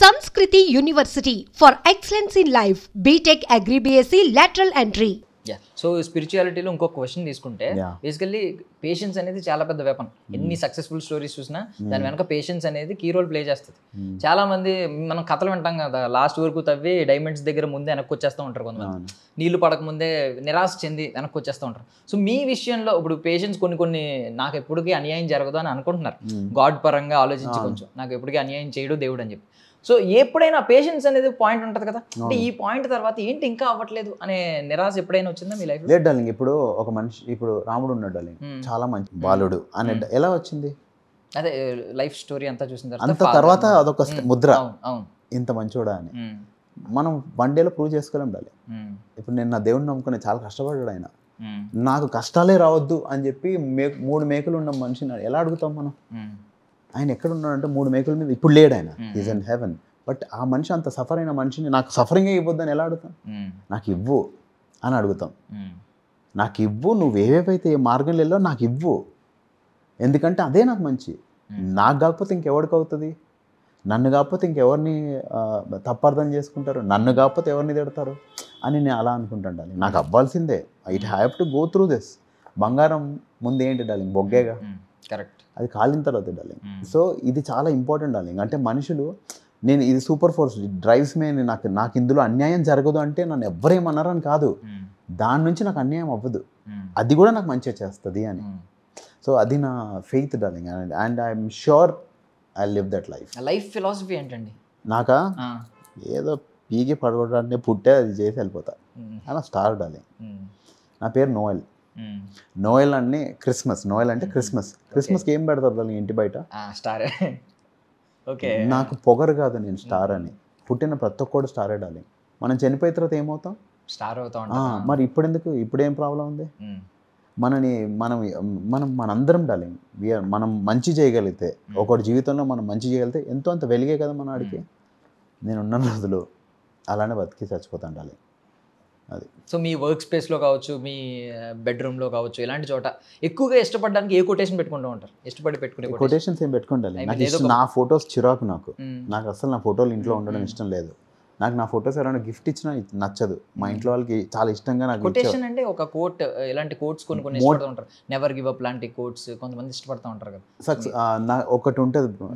Samskriti University for Excellence in Life, BTech Agri BSc Lateral Entry. So స్పిరిచువాలిటీలో ఇంకొక question తీసుకుంటే basically patience అనేది చాలా పెద్ద వెపన్. ఎన్ని సక్సెస్ఫుల్ స్టోరీస్ చూసినా దాని వెనక పేషెన్స్ అనేది కీ రోల్ ప్లే చేస్తుంది. చాలా మంది మనం కథలు వింటాం కదా, లాస్ట్ వరకు తవ్వి డైమండ్స్ దగ్గర ముందే వెనక్కి వచ్చేస్తూ ఉంటారు, కొంతమంది నీళ్లు పడక ముందే నిరాశ చెంది వెనక్కి వచ్చేస్తూ ఉంటారు. సో మీ విషయంలో ఇప్పుడు పేషెన్స్ కొన్ని నాకు ఎప్పటికీ అన్యాయం జరగదు అని అనుకుంటున్నారు, గాడ్ పరంగా ఆలోచించి కొంచెం నాకు ఎప్పటికీ అన్యాయం చేయడు దేవుడు అని చెప్పి. సో ఎప్పుడైనా పేషెన్స్ అనేది పాయింట్ ఉంటుంది కదా, అంటే ఈ పాయింట్ తర్వాత ఏంటి ఇంకా అవ్వట్లేదు అనే నిరాశ ఎప్పుడైనా వచ్చిందా మీ లైఫ్? లేదు డార్లింగ్, ఇప్పుడు ఒక మనిషి, ఇప్పుడు రాముడు ఉన్నాడు డార్లింగ్, చాలా మంచి బాలుడు అనే ఎలా వచ్చింది? అదే లైఫ్ స్టోరీ అంతా చూసిన తర్వాత అదొక ముద్ర, ఇంత మంచోడా అని మనం వన్ డేలో ప్రూవ్ చేసుకోలేం డార్లింగ్. ఇప్పుడు నేను నా దేవుడిని నమ్ముకునే చాలా కష్టపడ్డాడు ఆయన, నాకు కష్టాలే రావద్దు అని చెప్పి 3 మేకలు ఉన్న మనిషిని ఎలా అడుగుతాం మనం? ఆయన ఎక్కడ ఉన్నాడంటే 3 మేకుల మీద ఇప్పుడు లేడు ఆయన, ఈజ్ ఇన్ హెవెన్. బట్ ఆ మనిషి అంత సఫర్ అయిన మనిషిని నాకు సఫరింగే ఇవ్వద్దని ఎలా అడుగుతాం? నాకు ఇవ్వు అని అడుగుతాం. నాకు ఇవ్వు, నువ్వు ఏవేవైతే ఏ మార్గంలో వెళ్ళో నాకు ఇవ్వు, ఎందుకంటే అదే నాకు మంచి. నాకు కాకపోతే ఇంకెవరికి అవుతుంది? నన్ను కాకపోతే ఇంకెవరిని తప్పర్థం చేసుకుంటారు? నన్ను కాకపోతే ఎవరిని తిడతారు అని నేను అలా అనుకుంటాను. నాకు అవ్వాల్సిందే, it have to go through this. బంగారం ముందు ఏంటి డార్లింగ్? బొగ్గేగా, కరెక్ట్, అది కాలిన తర్వాత డార్లింగ్. సో ఇది చాలా ఇంపార్టెంట్ డార్లింగ్. అంటే మనుషులు, నేను ఇది సూపర్ ఫోర్స్ డ్రైవ్స్ మే, నాకు ఇందులో అన్యాయం జరగదు అంటే నన్ను ఎవరేమన్నారు అని కాదు, దాని నుంచి నాకు అన్యాయం అవ్వదు, అది కూడా నాకు మంచిగా చేస్తుంది అని. సో అది నా faith darling, and I'm sure I live that life. Life philosophy ఏంటండి? నాకా ఏదో పీకి పడగొట్టడానికి పుట్టే అది చేసి వెళ్ళిపోతా అలా స్టార్ డార్లింగ్. నా పేరు నోయల్. నోయల్ అన్ని క్రిస్మస్, నోయల్ అంటే క్రిస్మస్. క్రిస్మస్కి ఏం పెడతారు దాన్ని ఇంటి బయట? స్టార్. ఓకే, నాకు పొగరు కాదు నేను స్టార్ అని, పుట్టిన ప్రతి ఒక్కడు స్టారే డార్లింగ్. మనం చనిపోయిన తర్వాత ఏమవుతాం? స్టార్ అవుతాం. మరి ఇప్పుడెందుకు? ఇప్పుడేం ప్రాబ్లం ఉంది? మనందరం డార్లింగ్, మనం మంచి చేయగలిగితే, ఒకటి జీవితంలో మనం మంచి చేయగలిగితే ఎంతో అంత వెలిగే కదా మన ఆడికి. నేను ఉన్న రోజులు అలానే బతికి చచ్చిపోతాను డార్లింగ్. అది. సో మీ వర్క్ స్పేస్లో కావచ్చు, మీ బెడ్రూమ్లో కావచ్చు, ఇలాంటి చోట ఎక్కువగా ఇష్టపడడానికి ఏ కొటేషన్ పెట్టుకుంటూ ఉంటారు? ఇష్టపడి పెట్టుకునే కొటేషన్స్ ఏం పెట్టుకుంటాను? నా ఫొటోస్ చిరాకు, నాకు అసలు నా ఫోటోలు ఇంట్లో ఉండడం ఇష్టం లేదు. నాకు నా ఫొటోస్ ఎవరైనా గిఫ్ట్ ఇచ్చినా నచ్చదు. మా ఇంట్లో వాళ్ళకి చాలా ఇష్టంగా నాకు కొటేషన్ అంటే ఒక కోట్, ఇలాంటి కోట్స్ కొన్ని ఇష్టపడుతూ ఉంటారు, నెవర్ గివ్ అప్ లాంటి కోట్స్ కొంతమంది ఇష్టపడుతూ ఉంటారు కదా. ఒకటి ఉంటుంది,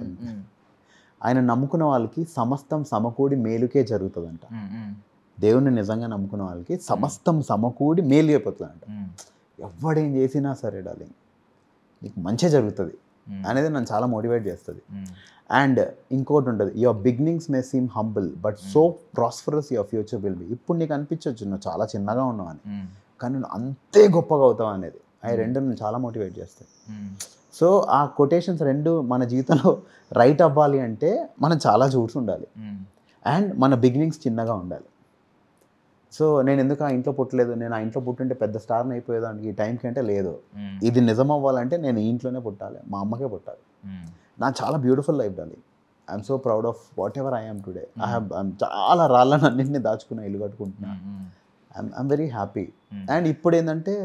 ఆయన నమ్ముకున్న వాళ్ళకి సమస్తం సమకూడి మేలుకే జరుగుతుందంట. దేవుణ్ణి నిజంగా నమ్ముకున్న వాళ్ళకి సమస్తం సమకూడి మేలు అయిపోతుందంట. ఎవడేం చేసినా సరే డార్లింగ్ నీకు మంచిగా జరుగుతుంది అనేది నన్ను చాలా మోటివేట్ చేస్తుంది. అండ్ ఇంకోటి ఉంటుంది, your beginnings May seam humble but so prosperous your future will be. ఇప్పుడు నీకు అనిపించవచ్చు నువ్వు చాలా చిన్నగా ఉన్నావు అని, కానీ నువ్వు అంతే గొప్పగా అవుతావు అనేది. అవి రెండు నన్ను చాలా మోటివేట్ చేస్తాయి. సో ఆ కొటేషన్స్ రెండు మన జీవితంలో రైట్ అవ్వాలి అంటే మనం చాలా చూసి ఉండాలి, అండ్ మన బిగినింగ్స్ చిన్నగా ఉండాలి. సో నేను ఎందుకు ఆ ఇంట్లో పుట్టలేదు, నేను ఆ ఇంట్లో పుట్టుంటే పెద్ద స్టార్ని అయిపోయేదానికి ఈ టైంకి అంటే లేదు. ఇది నిజం అవ్వాలంటే నేను ఈ ఇంట్లోనే పుట్టాలి, మా అమ్మకే పుట్టాలి. నా చాలా beautiful life darling. I'm so proud of whatever I am today. చాలా రాళ్ళని అన్నింటినీ దాచుకున్న ఇల్లు కట్టుకుంటున్నా. I'm very happy. అండ్ ఇప్పుడు ఏంటంటే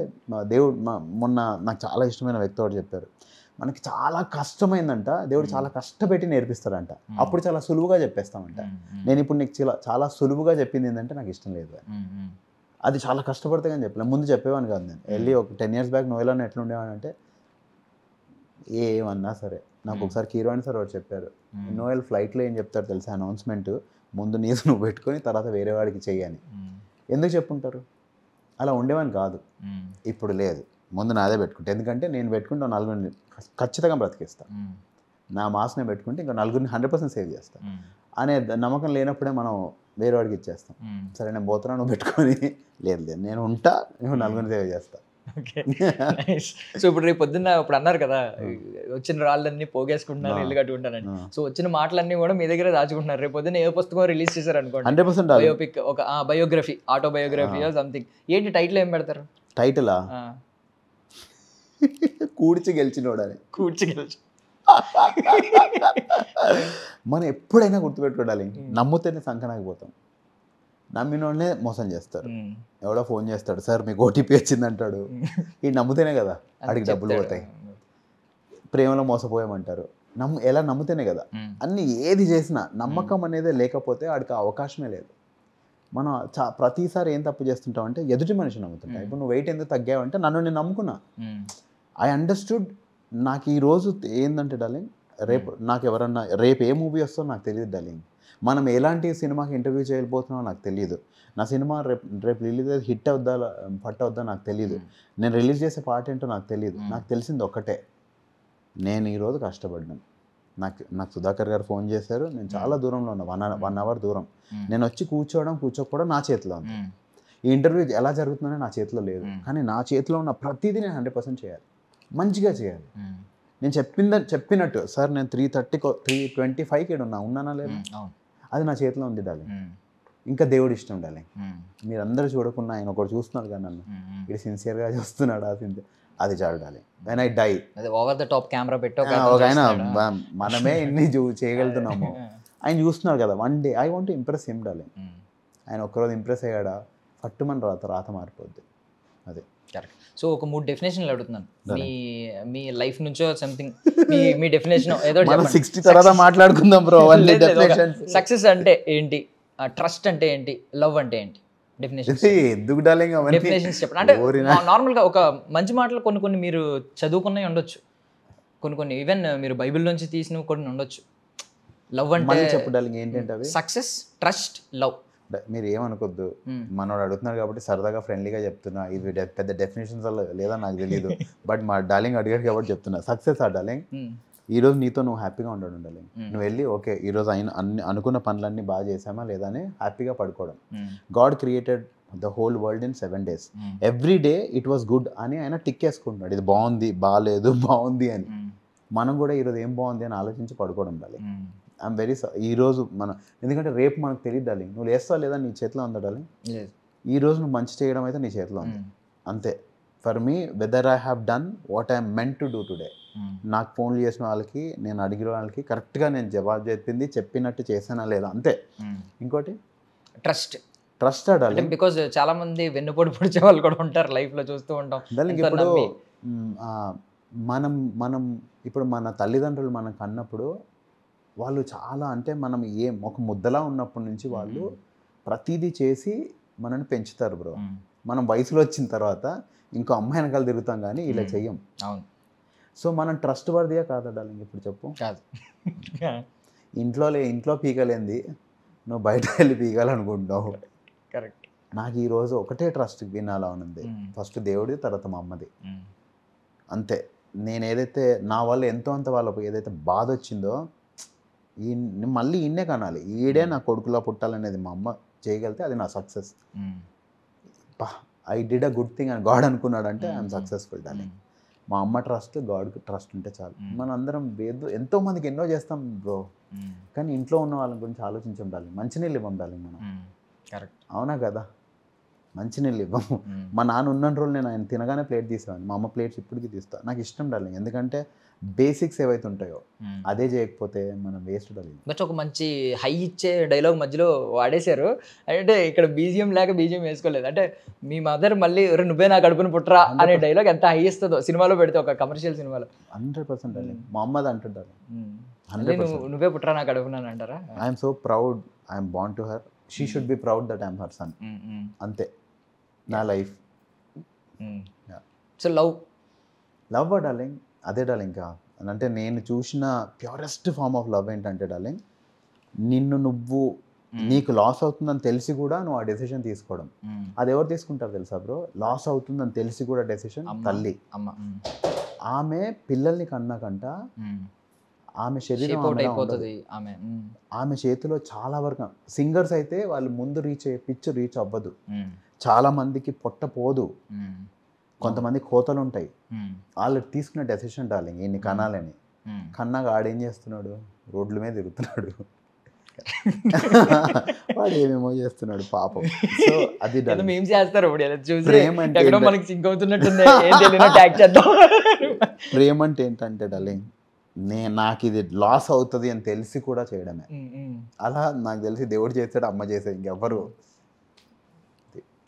దేవుడు మొన్న నాకు చాలా ఇష్టమైన వ్యక్తి ఒకటి చెప్పారు, మనకి చాలా కష్టమైందంట, దేవుడు చాలా కష్టపెట్టి నేర్పిస్తాడంట, అప్పుడు చాలా సులువుగా చెప్పేస్తామంట. నేను ఇప్పుడు నీకు చాలా సులువుగా చెప్పింది ఏంటంటే నాకు ఇష్టం లేదు, అది చాలా కష్టపడితే కానీ చెప్పలేదు. ముందు చెప్పేవాని కాదు. నేను వెళ్ళి ఒక 10 years బ్యాక్ నోయల్ని ఎట్లా ఉండేవాని అంటే ఏమన్నా సరే. నాకు ఒకసారి కీరవాణి సార్ ఒకటి చెప్పారు, నోయల్ ఫ్లైట్లో ఏం చెప్తారు తెలుసా అనౌన్స్మెంట్, ముందు నీది నువ్వు పెట్టుకొని తర్వాత వేరే వాడికి చెయ్యని. ఎందుకు చెప్పుంటారు? అలా ఉండేవాని కాదు. ఇప్పుడు లేదు, ముందు నాదే పెట్టుకుంటా, ఎందుకంటే నేను పెట్టుకుంటే 4 ఖచ్చితంగా బ్రతికిస్తాను. నా మాస్ నేను పెట్టుకుంటే ఇంకా 4 100% సేవ్ చేస్తాను అనే నమ్మకం లేనప్పుడే మనం వేరే వాడికి ఇచ్చేస్తాం. సరే నేను పోతున్నా, నువ్వు పెట్టుకొని, లేదు నేను ఉంటా, నువ్వు 4 సేవ్ చేస్తా. ఓకే, సో ఇప్పుడు రేపు పొద్దున్న ఇప్పుడు అన్నారు కదా, వచ్చిన రాళ్ళన్నీ పోగేసుకుంటున్నారు, ఇల్లు కట్టుకుంటానని. సో వచ్చిన మాటలన్నీ కూడా మీ దగ్గర దాచుకుంటున్నారు. రేపు పొద్దున్న ఏ పుస్తకం రిలీజ్ చేశారు అనుకోండి, 100% బయోపిక్, ఒక బయోగ్రఫీ, ఆటోబయోగ్రఫీ సంథింగ్, ఏంటి టైటిల్ ఏం పెడతారు? టైటిలా? కూర్చి గెలిచినోడని. కూర్చి గెలిచి మనం ఎప్పుడైనా గుర్తుపెట్టుకోవాలి, నమ్ముతేనే సంకనాకపోతాం, నమ్మినోడనే మోసం చేస్తారు. ఎవడో ఫోన్ చేస్తాడు, సార్ మీకు ఓటీపీ వచ్చింది అంటాడు, ఈ నమ్ముతేనే కదా వాడికి డబ్బులు పోతాయి. ప్రేమలో మోసపోయామంటారు, ఎలా నమ్ముతేనే కదా అన్ని ఏది చేసినా నమ్మకం అనేది లేకపోతే వాడికి అవకాశమే లేదు. మనం ప్రతిసారి ఏం తప్పు చేస్తుంటాం అంటే ఎదుటి మనిషి నమ్ముతుంటా. ఇప్పుడు నువ్వు వెయిట్ ఎందుకు తగ్గావంటే నన్ను నేను నమ్ముకున్నా. I understood. నాకు ఈరోజు ఏంటంటే డార్లింగ్, నాకు ఎవరన్నా రేపు ఏ మూవీ వస్తుందో నాకు తెలియదు డార్లింగ్. మనం ఎలాంటి సినిమాకి ఇంటర్వ్యూ చేయబోతున్నామో నాకు తెలియదు. నా సినిమా రేపు రిలీజ్ అయితే హిట్ అవుద్దా పట్ట అవుద్దా నాకు తెలియదు. నేను రిలీజ్ చేసే పాట ఏంటో నాకు తెలియదు. నాకు తెలిసింది ఒక్కటే, నేను ఈరోజు కష్టపడ్డాను. నాకు సుధాకర్ గారు ఫోన్ చేశారు. నేను చాలా దూరంలో ఉన్నా, 1 hour దూరం. నేను వచ్చి కూర్చోకపోవడం నా చేతిలో ఉంది. ఈ ఇంటర్వ్యూ ఎలా జరుగుతుందని నా చేతిలో లేదు. కానీ నా చేతిలో ఉన్న ప్రతిదీ నేను 100% చేయాలి, మంచిగా చేయాలి. నేను చెప్పినట్టు సార్ నేను 3:25కి ఉన్నానా లేదా, అది నా చేతిలో ఉంది డార్లింగ్. ఇంకా దేవుడు ఇష్టం డార్లింగ్. మీరందరూ చూడకుండా ఆయన ఒకటి చూస్తున్నారు కానీ నన్ను ఇది సిన్సియర్గా చూస్తున్నాడు, అది చాలు darling. When I die over the top camera పెట్టో ఆయన మనమే ఎన్ని చేయగలుగుతున్నాము, ఆయన చూస్తున్నారు కదా. One day I want to impress him darling. ఆయన ఒక్కరోజు ఇంప్రెస్ అయ్యాడా ఫట్టుమని రాత మారిపోద్ది. అదే కరెక్ట్. సో ఒక 3 డెఫినేషన్లు అడుగుతున్నాను మీ లైఫ్ నుంచో సంథింగ్ మీ డెఫినేషన్ ఏదో 60 తర్వాత మాట్లాడుకుందాం బ్రో. సక్సెస్ అంటే ఏంటి, ట్రస్ట్ అంటే ఏంటి, లవ్ అంటే ఏంటి, డెఫినేషన్స్ ఎందుకు డార్లింగ్ డెఫినేషన్స్ చెప్పండి. అంటే నార్మల్గా ఒక మంచి మాటలు కొన్ని మీరు చదువుకున్నవి ఉండొచ్చు, కొన్ని ఈవెన్ మీరు బైబిల్ నుంచి తీసినవి కొన్ని ఉండొచ్చు. లవ్ అంటే చెప్పు డార్లింగ్ ఏంటంటే అవి సక్సెస్, ట్రస్ట్, లవ్. మీరు ఏమనుకోద్దు, మనోడు అడుగుతున్నారు కాబట్టి సరదాగా ఫ్రెండ్లీగా చెప్తున్నా. ఇది పెద్ద డెఫినేషన్స్ లేదా నాకు తెలియదు, బట్ మా డార్లింగ్ అడిగాడు కాబట్టి చెప్తున్నా. సక్సెస్ డార్లింగ్, ఈరోజు నీతో నువ్వు హ్యాపీగా ఉండడం డార్లింగ్. నువ్వు వెళ్ళి ఓకే ఈరోజు అన్ని అనుకున్న పనులన్నీ బాగా చేసామా లేదా అని హ్యాపీగా పడుకోవడం. God created the whole world in 7 days. Every day it was good అని ఆయన టిక్ వేసుకుంటున్నాడు. ఇది బాగుంది, బాగాలేదు, బాగుంది అని. మనం కూడా ఈరోజు ఏం బాగుంది అని ఆలోచించి పడుకోవడం డార్లింగ్. ఐఎమ్ వెరీ ఈరోజు ఎందుకంటే రేపు మనకు తెలియదు డార్లింగ్. నువ్వు లేస్తావు లేదా నీ చేతిలో ఉందా డార్లింగ్. ఈరోజు నువ్వు మంచి చేయడం అయితే నీ చేతిలో ఉంది అంతే. For me weather I have done what I'm meant to do today. నాకు ఫోన్లు చేసిన వాళ్ళకి, నేను అడిగిన వాళ్ళకి కరెక్ట్గా నేను జవాబు చెప్పినట్టు చేసానా లేదా అంతే. ఇంకోటి ట్రస్ట్ డార్లింగ్. బికాజ్ చాలా మంది వెన్నుపోటు పొడిచే వాళ్ళు కూడా ఉంటారు లైఫ్లో, చూస్తూ ఉంటాం డార్లింగ్. ఇప్పుడు మనం ఇప్పుడు మన తల్లిదండ్రులు మనం కన్నప్పుడు వాళ్ళు చాలా అంటే మనం ఒక ముద్దలా ఉన్నప్పటి నుంచి వాళ్ళు ప్రతిదీ చేసి మనల్ని పెంచుతారు బ్రో. మనం వయసులో వచ్చిన తర్వాత ఇంకో అమ్మాయి వెనకాల తిరుగుతాం కానీ ఇలా చెయ్యం. అవును. సో మనం ట్రస్ట్ వర్దిగా కాదా డార్లింగ్. ఇప్పుడు చెప్పు, కాదు. ఇంట్లో పీకలేంది నువ్వు బయట వెళ్ళి పీకాలనుకుంటున్నావు. కరెక్ట్. నాకు ఈరోజు ఒకటే ట్రస్ట్ వినాలా ఉంది, ఫస్ట్ దేవుడిది, తర్వాత మా అమ్మది, అంతే. నేను ఏదైతే నా వల్ల ఎంతో అంత వాళ్ళకు ఏదైతే బాధ వచ్చిందో మళ్ళీ ఈయనే కనాలి, ఈడే నా కొడుకులా పుట్టాలనేది మా అమ్మ చేయగలిగితే అది నా success. I did a good thing అని గాడ్ అనుకున్నాడు అంటే ఐఎమ్ సక్సెస్ఫుల్ డార్లింగ్. మా అమ్మ ట్రస్ట్, గాడ్కి ట్రస్ట్ ఉంటే చాలు. మన అందరం ఎంతో మందికి ఎన్నో చేస్తాం బ్రో, కానీ ఇంట్లో ఉన్న వాళ్ళ గురించి ఆలోచించం డార్లింగ్. మంచినీళ్ళు ఇవ్వం డార్లింగ్ మనం. కరెక్ట్. అవునా కదా, మంచినీళ్ళు ఇవ్వము. మా నాన్న ఉన్న రోజులు నేను ఆయన తినగానే ప్లేట్ తీసేవాడిని. మా అమ్మ ప్లేట్స్ ఇప్పటికీ తీస్తాను. నాకు ఇష్టం డార్లింగ్, ఎందుకంటే బేసిక్స్ ఏవైతే ఉంటాయో అదే చేయకపోతే మనం వేస్ట్ డార్లింగ్. బట్ ఒక మంచి హై ఇచ్చే డైలాగ్ మధ్యలో వాడేశారు, అంటే ఇక్కడ బీజిఎం లేక బీజిఎం వేసుకోలేదు. అంటే మీ మదర్ మళ్ళీ నువ్వే నా కడుపుని పుట్టరా అనే డైలాగ్ ఎంత హై ఇస్తుందో సినిమాలో పెడితే, ఒక కమర్షియల్ సినిమాలో. 100% డార్లింగ్. మా అమ్మది అంటుంటారు, నువ్వే పుట్టరా నా కడుపున అంటారా. I'm so proud, I'm born to her, she should be proud that I'm her son. అంతే నా లైఫ్. సో లవ్ డార్లింగ్, అదే డార్లింగ్. ఇంకా అంటే నేను చూసిన ప్యూరెస్ట్ ఫార్మ్ ఆఫ్ లవ్ ఏంటంటే డార్లింగ్, నువ్వు నీకు లాస్ అవుతుందని తెలిసి కూడా నువ్వు ఆ డెసిషన్ తీసుకోవడం. అది ఎవరు తీసుకుంటారు తెలుసా బ్రో? లాస్ అవుతుందని తెలిసి కూడా డెసిషన్ తల్లి. ఆమె పిల్లల్ని కన్నాకంట ఆమె శరీరం ఆమె చేతిలో చాలా వరకు. సింగర్స్ అయితే వాళ్ళు ముందు పిచ్ రీచ్ అవ్వదు, చాలా మందికి పొట్ట పోదు, కొంతమంది కోతలు ఉంటాయి. వాళ్ళు తీసుకున్న డెసిషన్ డార్లింగ్ ఈయన్ని కనాలని. కన్నాగా ఆడేం చేస్తున్నాడు, రోడ్ల మీద తిరుగుతున్నాడు, వాడు ఏమేమో చేస్తున్నాడు పాపం. సో అది ప్రేమ అంటే ఏంటంటే డార్లింగ్, నాకు ఇది లాస్ అవుతుంది అని తెలిసి కూడా చేయడమే. అలా నాకు తెలిసి దేవుడు చేస్తాడు, అమ్మ చేసేది, ఇంకెవ్వరు.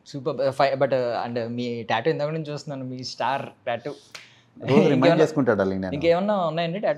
సూపర్. బట్ అండ్ మీ టాటూ ఇందాక నుంచి చూస్తున్నాను, మీ స్టార్ టాటూ రిమైండ్ చేసుకుంటాడు. ఇంకేమన్నా ఉన్నాయండి టాటూ?